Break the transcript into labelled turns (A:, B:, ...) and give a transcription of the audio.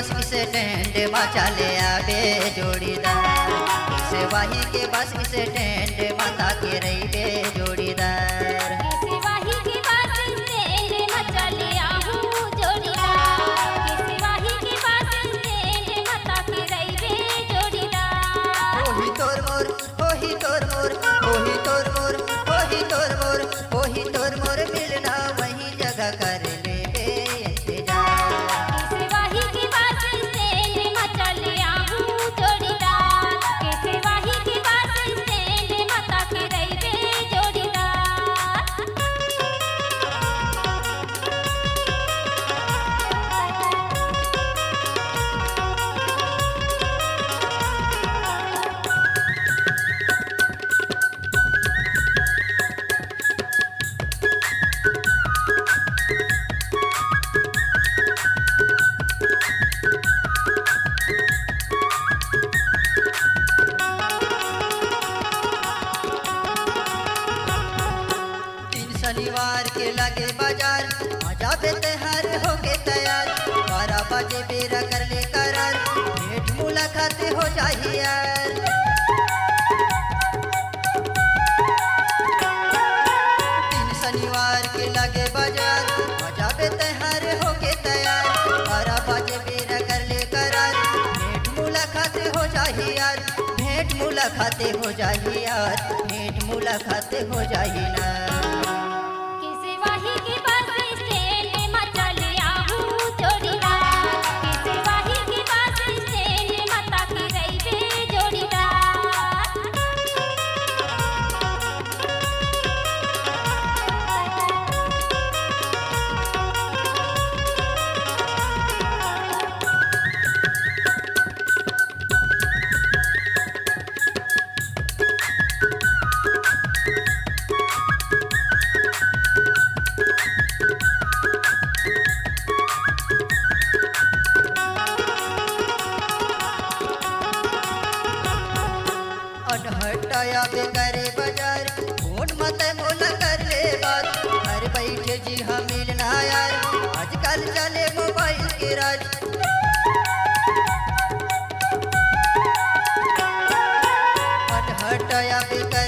A: Bus stand में चले आवे जोड़ीदार, सेवाही के बस स्टैंड में ताके रही बे जोड़ीदार।
B: सेवाही के बस स्टैंड में चले आहू जोड़ीदार, सेवाही के बस स्टैंड में ताके रही बे जोड़ीदार।
A: ओही तोर मोर, ओही तोर मोर, ओही तोर मोर, ओही तोर मोर, ओही तोर मोर मिलना वही जगह कर ले बे इंतजार।
B: सेवाही के बस स्टैंड में चले आहू जोड़ीदार, सेवाही के बस स्टैंड में ताके रही बे जोड़ीदार।
A: शनिवार के लगे बाजार मजा पे त्योहार होके तैयार, 12 बजे बेरा कर ले करार, भेंट मुलाकात हो जाही यार। दिन शनिवार के लगे बाजार मजा पे त्योहार होके तैयार, 12 बजे बेरा कर ले करार, भेंट मुलाकात हो जाही यार, भेंट मुलाकात हो जाही यार, भेंट मुलाकात हो जाही ना।
B: सेवाही के बस स्टैंड में चले आहू जोड़ीदार, सेवाही के बस स्टैंड में ताके रही बे जोड़ीदार।
A: अनहटाया बे करे बाजार, फोन मत मोला कर ले बात, घर बैठे जी हम मिलना यार, आजकल चले मोबाइल के राज।